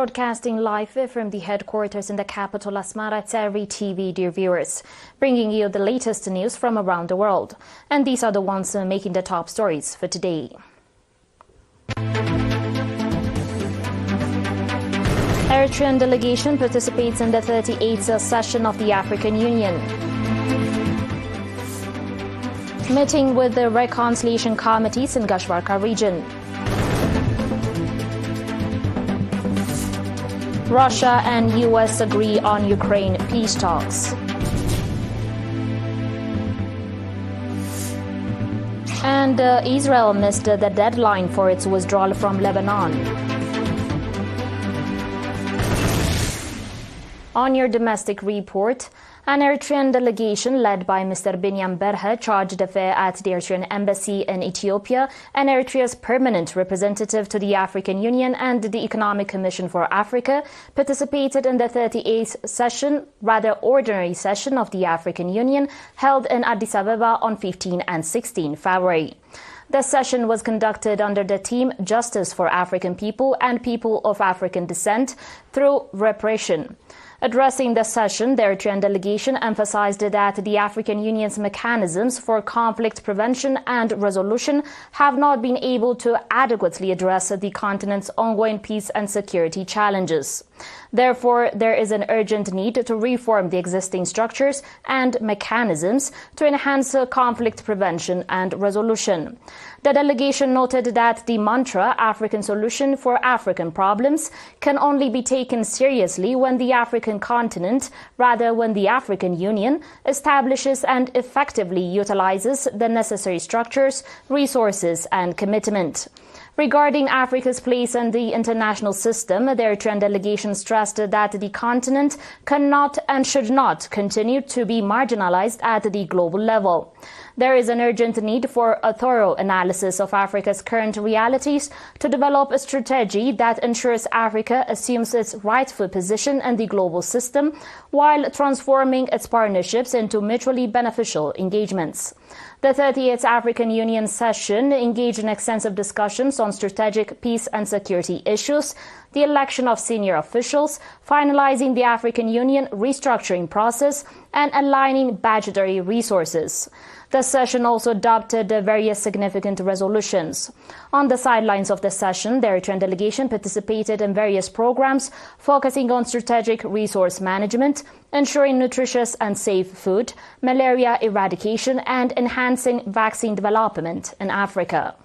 Broadcasting live from the headquarters in the capital Asmara, it's ERi-TV, dear viewers, bringing you the latest news from around the world. And these are the ones making the top stories for today. Eritrean delegation participates in the 38th session of the African Union. Meeting with the reconciliation committees in Gashwarka region. Russia and US agree on Ukraine peace talks. And Israel missed the deadline for its withdrawal from Lebanon. On your domestic report, an Eritrean delegation led by Mr. Binyam Berhe charged d'affaires at the Eritrean embassy in Ethiopia and Eritrea's permanent representative to the African Union and the Economic Commission for Africa participated in the 38th ordinary session of the African Union held in Addis Ababa on 15 and 16 February. The session was conducted under the theme Justice for African People and People of African Descent Through Repression. Addressing the session, the Eritrean delegation emphasized that the African Union's mechanisms for conflict prevention and resolution have not been able to adequately address the continent's ongoing peace and security challenges. Therefore, there is an urgent need to reform the existing structures and mechanisms to enhance conflict prevention and resolution. The delegation noted that the mantra African solution for African problems can only be taken seriously when the African continent, rather when the African Union, establishes and effectively utilizes the necessary structures, resources and commitment. Regarding Africa's place in the international system, the Eritrean delegation stressed that the continent cannot and should not continue to be marginalized at the global level. There is an urgent need for a thorough analysis of Africa's current realities to develop a strategy that ensures Africa assumes its rightful position in the global system while transforming its partnerships into mutually beneficial engagements. The 30th African Union session engaged in extensive discussions on strategic peace and security issues, the election of senior officials, finalizing the African Union restructuring process, and aligning budgetary resources. The session also adopted various significant resolutions. On the sidelines of the session, the Eritrean delegation participated in various programs focusing on strategic resource management, ensuring nutritious and safe food, malaria eradication, and enhancing vaccine development in Africa.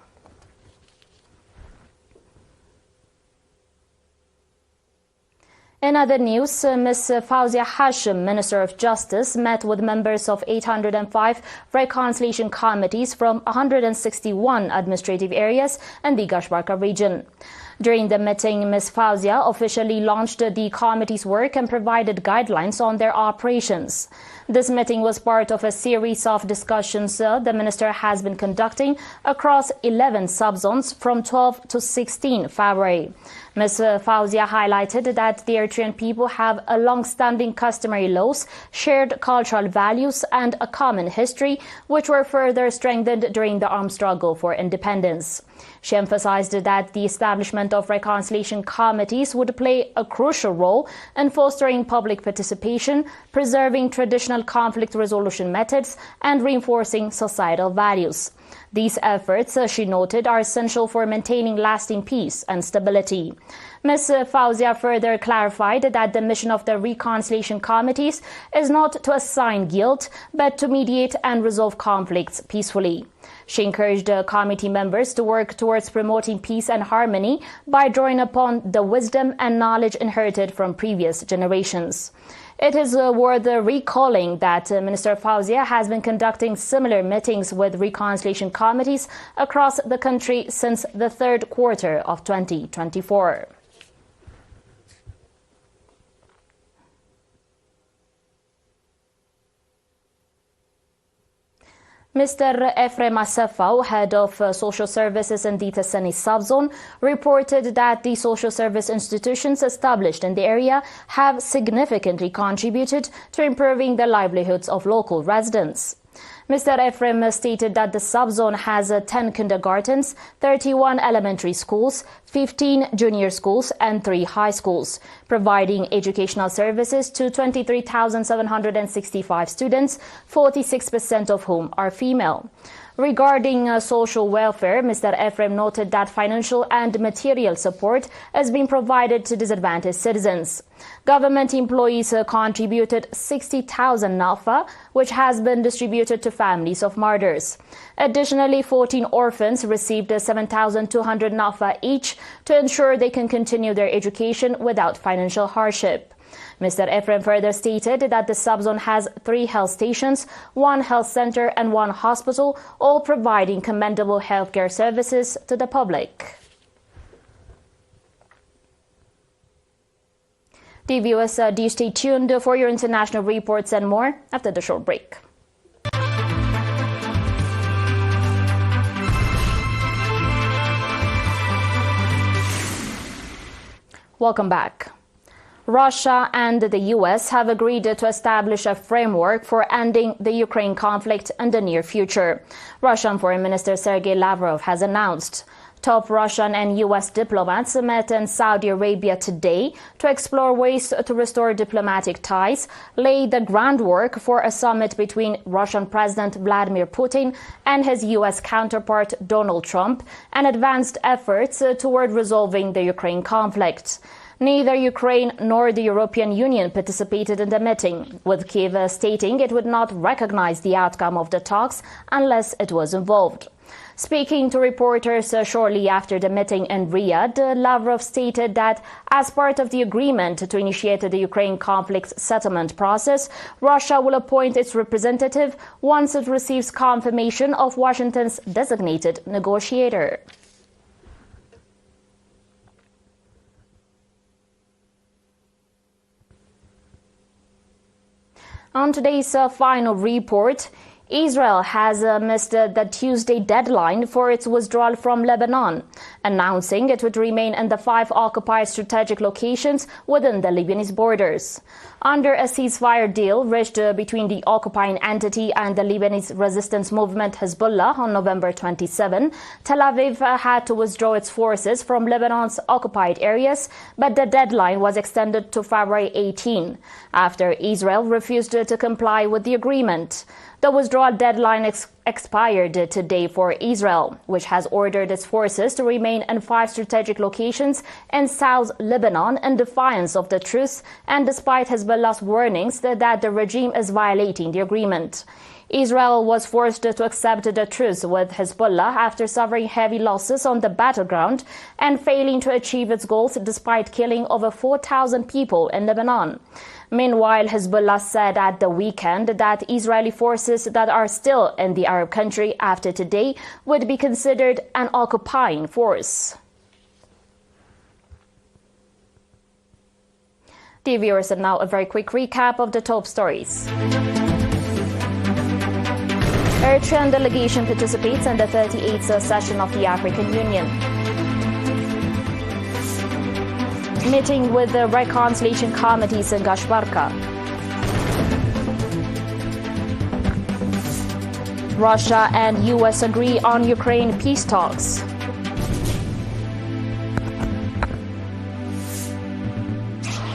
In other news, Ms. Fauzia Hashim, Minister of Justice, met with members of 805 reconciliation committees from 161 administrative areas in the Gashwarka region. During the meeting, Ms. Fauzia officially launched the committee's work and provided guidelines on their operations. This meeting was part of a series of discussions the minister has been conducting across 11 subzones from 12 to 16 February. Ms. Fauzia highlighted that the Eritrean people have a long-standing customary laws, shared cultural values, and a common history, which were further strengthened during the armed struggle for independence. She emphasized that the establishment of reconciliation committees would play a crucial role in fostering public participation, preserving traditional conflict resolution methods, and reinforcing societal values. These efforts, she noted, are essential for maintaining lasting peace and stability. Ms. Fauzia further clarified that the mission of the reconciliation committees is not to assign guilt, but to mediate and resolve conflicts peacefully. She encouraged committee members to work towards promoting peace and harmony by drawing upon the wisdom and knowledge inherited from previous generations. It is worth recalling that Minister Fauzia has been conducting similar meetings with reconciliation committees across the country since the third quarter of 2024. Mr. Efrem Asefau, head of social services in the Teseni subzone, reported that the social service institutions established in the area have significantly contributed to improving the livelihoods of local residents. Mr. Ephraim stated that the subzone has 10 kindergartens, 31 elementary schools, 15 junior schools and 3 high schools, providing educational services to 23,765 students, 46% of whom are female. Regarding social welfare, Mr. Ephraim noted that financial and material support has been provided to disadvantaged citizens. Government employees contributed 60,000 nafa, which has been distributed to families of martyrs. Additionally, 14 orphans received 7,200 nafa each to ensure they can continue their education without financial hardship. Mr. Ephraim further stated that the subzone has 3 health stations, 1 health center and 1 hospital, all providing commendable healthcare services to the public. Dear viewers, do you stay tuned for your international reports and more after the short break. Welcome back. Russia and the U.S. have agreed to establish a framework for ending the Ukraine conflict in the near future. Russian Foreign Minister Sergei Lavrov has announced. Top Russian and U.S. diplomats met in Saudi Arabia today to explore ways to restore diplomatic ties, lay the groundwork for a summit between Russian President Vladimir Putin and his U.S. counterpart Donald Trump, and advanced efforts toward resolving the Ukraine conflict. Neither Ukraine nor the European Union participated in the meeting, with Kiev stating it would not recognize the outcome of the talks unless it was involved. Speaking to reporters shortly after the meeting in Riyadh, Lavrov stated that as part of the agreement to initiate the Ukraine conflict settlement process, Russia will appoint its representative once it receives confirmation of Washington's designated negotiator. On today's final report, Israel has missed the Tuesday deadline for its withdrawal from Lebanon, announcing it would remain in the 5 occupied strategic locations within the Lebanese borders. Under a ceasefire deal reached between the occupying entity and the Lebanese resistance movement Hezbollah on November 27, Tel Aviv had to withdraw its forces from Lebanon's occupied areas, but the deadline was extended to February 18, after Israel refused to comply with the agreement. The withdrawal deadline expired today for Israel, which has ordered its forces to remain in 5 strategic locations in South Lebanon in defiance of the truce and despite Hezbollah's warnings that the regime is violating the agreement. Israel was forced to accept the truce with Hezbollah after suffering heavy losses on the battleground and failing to achieve its goals despite killing over 4,000 people in Lebanon. Meanwhile, Hezbollah said at the weekend that Israeli forces that are still in the Arab country after today would be considered an occupying force. Dear viewers, and now a very quick recap of the top stories. Eritrean delegation participates in the 38th session of the African Union. Meeting with the reconciliation committees in Gashbarka. Russia and U.S. agree on Ukraine peace talks.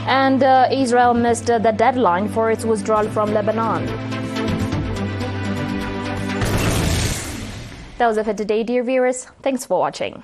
And Israel missed the deadline for its withdrawal from Lebanon. That was it for today, dear viewers. Thanks for watching.